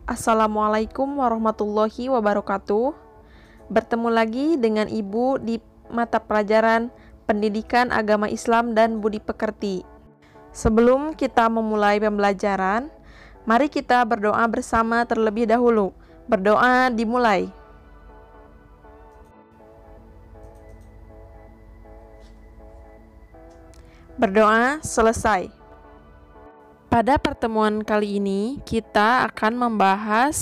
Assalamualaikum warahmatullahi wabarakatuh. Bertemu lagi dengan Ibu di mata pelajaran Pendidikan Agama Islam dan Budi Pekerti. Sebelum kita memulai pembelajaran, mari kita berdoa bersama terlebih dahulu. Berdoa dimulai. Berdoa selesai. Pada pertemuan kali ini, kita akan membahas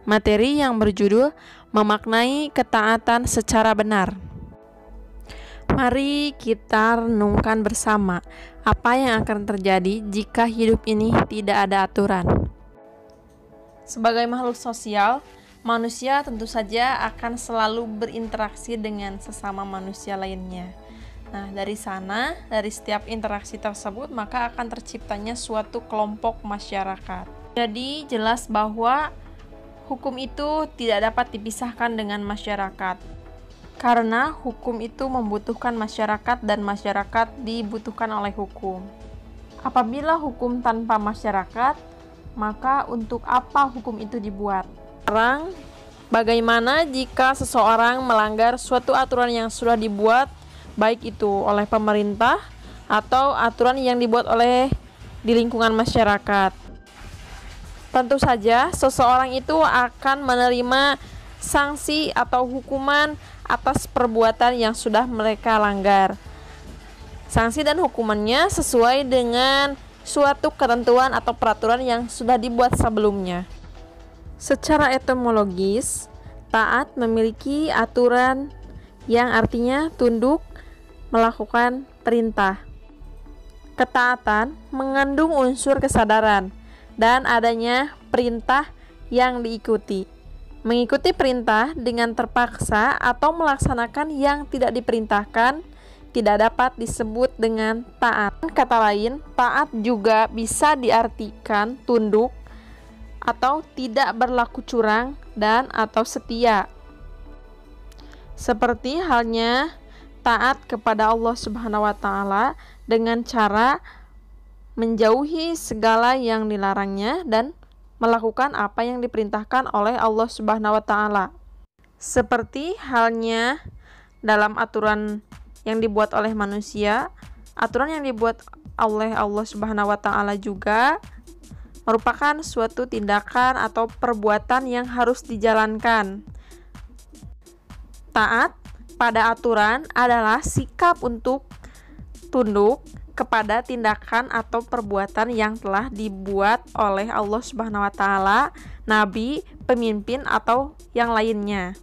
materi yang berjudul memaknai ketaatan secara benar. Mari kita renungkan bersama apa yang akan terjadi jika hidup ini tidak ada aturan. Sebagai makhluk sosial, manusia tentu saja akan selalu berinteraksi dengan sesama manusia lainnya. Nah, dari setiap interaksi tersebut, maka akan terciptanya suatu kelompok masyarakat. Jadi, jelas bahwa hukum itu tidak dapat dipisahkan dengan masyarakat. Karena hukum itu membutuhkan masyarakat dan masyarakat dibutuhkan oleh hukum. Apabila hukum tanpa masyarakat, maka untuk apa hukum itu dibuat? Sekarang, bagaimana jika seseorang melanggar suatu aturan yang sudah dibuat, baik itu oleh pemerintah atau aturan yang dibuat di lingkungan masyarakat? Tentu saja seseorang itu akan menerima sanksi atau hukuman atas perbuatan yang sudah mereka langgar. Sanksi dan hukumannya sesuai dengan suatu ketentuan atau peraturan yang sudah dibuat sebelumnya. Secara etimologis, taat memiliki aturan yang artinya tunduk melakukan perintah. Ketaatan mengandung unsur kesadaran dan adanya perintah yang diikuti. Mengikuti perintah dengan terpaksa atau melaksanakan yang tidak diperintahkan tidak dapat disebut dengan taat. Kata lain, taat juga bisa diartikan tunduk atau tidak berlaku curang dan atau setia. Seperti halnya taat kepada Allah Subhanahu wa Ta'ala dengan cara menjauhi segala yang dilarangnya dan melakukan apa yang diperintahkan oleh Allah Subhanahu wa Ta'ala. Seperti halnya dalam aturan yang dibuat oleh manusia, aturan yang dibuat oleh Allah Subhanahu wa Ta'ala juga merupakan suatu tindakan atau perbuatan yang harus dijalankan. Taat pada aturan adalah sikap untuk tunduk kepada tindakan atau perbuatan yang telah dibuat oleh Allah Subhanahu wa Ta'ala, nabi, pemimpin, atau yang lainnya.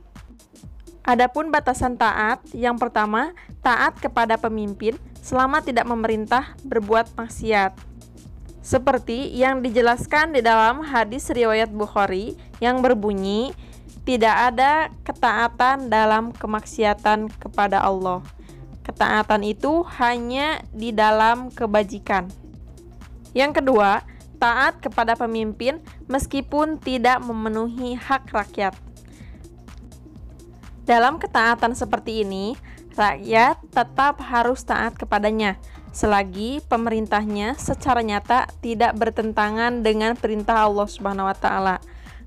Adapun batasan taat, yang pertama, taat kepada pemimpin selama tidak memerintah berbuat maksiat. Seperti yang dijelaskan di dalam hadis riwayat Bukhari yang berbunyi, tidak ada ketaatan dalam kemaksiatan kepada Allah. Ketaatan itu hanya di dalam kebajikan. Yang kedua, taat kepada pemimpin meskipun tidak memenuhi hak rakyat. Dalam ketaatan seperti ini, rakyat tetap harus taat kepadanya selagi pemerintahnya secara nyata tidak bertentangan dengan perintah Allah Subhanahu wa Ta'ala.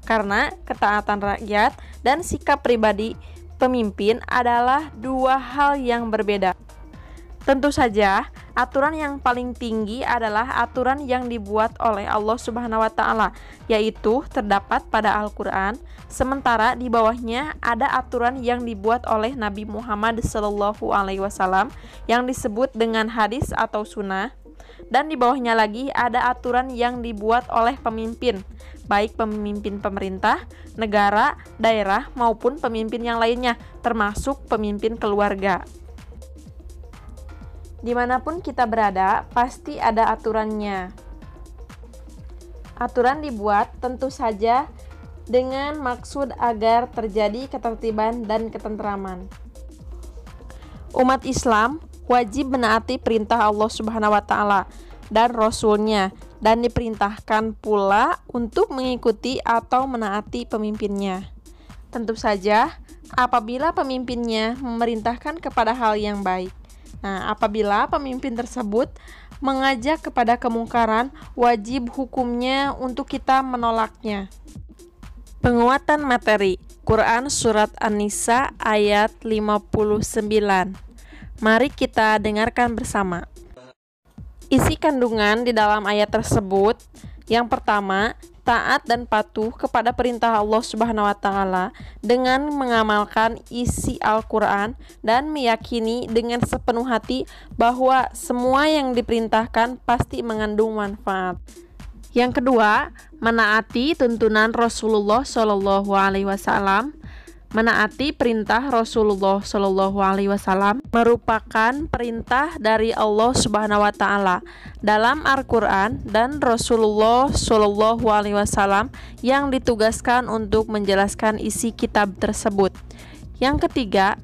Karena ketaatan rakyat dan sikap pribadi pemimpin adalah dua hal yang berbeda. Tentu saja, aturan yang paling tinggi adalah aturan yang dibuat oleh Allah Subhanahu wa Ta'ala, yaitu terdapat pada Al-Quran, sementara di bawahnya ada aturan yang dibuat oleh Nabi Muhammad SAW yang disebut dengan hadis atau sunnah, dan di bawahnya lagi ada aturan yang dibuat oleh pemimpin, baik pemimpin pemerintah, negara, daerah, maupun pemimpin yang lainnya, termasuk pemimpin keluarga. Dimanapun kita berada, pasti ada aturannya. Aturan dibuat tentu saja dengan maksud agar terjadi ketertiban dan ketentraman. Umat Islam wajib menaati perintah Allah Subhanahu wa Ta'ala dan Rasul-Nya, dan diperintahkan pula untuk mengikuti atau menaati pemimpinnya. Tentu saja apabila pemimpinnya memerintahkan kepada hal yang baik. Nah, apabila pemimpin tersebut mengajak kepada kemungkaran, wajib hukumnya untuk kita menolaknya. Penguatan materi Quran Surat An-Nisa ayat 59. Mari kita dengarkan bersama. Isi kandungan di dalam ayat tersebut. Yang pertama, taat dan patuh kepada perintah Allah Subhanahu wa Ta'ala dengan mengamalkan isi Al-Quran dan meyakini dengan sepenuh hati bahwa semua yang diperintahkan pasti mengandung manfaat. Yang kedua, menaati tuntunan Rasulullah Shallallahu Alaihi Wasallam. Menaati perintah Rasulullah Shallallahu Alaihi Wasallam merupakan perintah dari Allah Subhanahu Wa Taala dalam Al-Quran dan Rasulullah Shallallahu Alaihi Wasallam yang ditugaskan untuk menjelaskan isi kitab tersebut. Yang ketiga,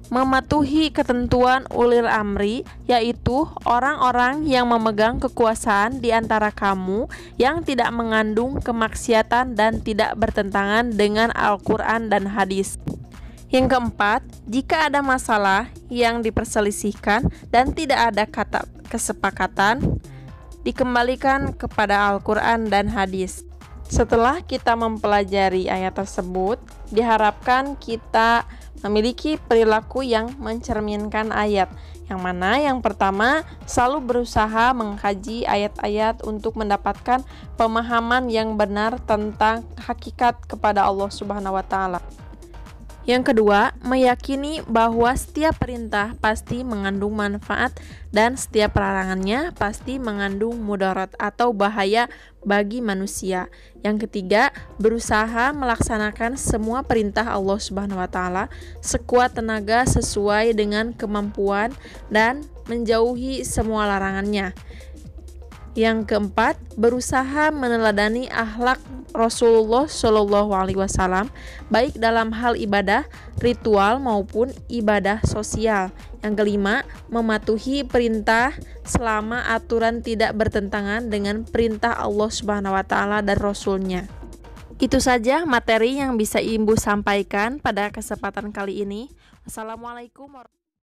mematuhi ketentuan ulil amri, yaitu orang-orang yang memegang kekuasaan di antara kamu yang tidak mengandung kemaksiatan dan tidak bertentangan dengan Al-Quran dan hadis. Yang keempat, jika ada masalah yang diperselisihkan dan tidak ada kata kesepakatan, dikembalikan kepada Al-Quran dan hadis. Setelah kita mempelajari ayat tersebut, diharapkan kita memiliki perilaku yang mencerminkan ayat, yang mana yang pertama selalu berusaha mengkaji ayat-ayat untuk mendapatkan pemahaman yang benar tentang hakikat kepada Allah Subhanahu wa Ta'ala. Yang kedua, meyakini bahwa setiap perintah pasti mengandung manfaat dan setiap larangannya pasti mengandung mudarat atau bahaya bagi manusia. Yang ketiga, berusaha melaksanakan semua perintah Allah Subhanahu wa Ta'ala sekuat tenaga sesuai dengan kemampuan dan menjauhi semua larangannya. Yang keempat, berusaha meneladani akhlak Rasulullah Shallallahu Alaihi Wasallam baik dalam hal ibadah, ritual maupun ibadah sosial. Yang kelima, mematuhi perintah selama aturan tidak bertentangan dengan perintah Allah Subhanahu wa Ta'ala dan Rasul-Nya. Itu saja materi yang bisa Ibu sampaikan pada kesempatan kali ini. Wassalamualaikum warahmatullahi wabarakatuh.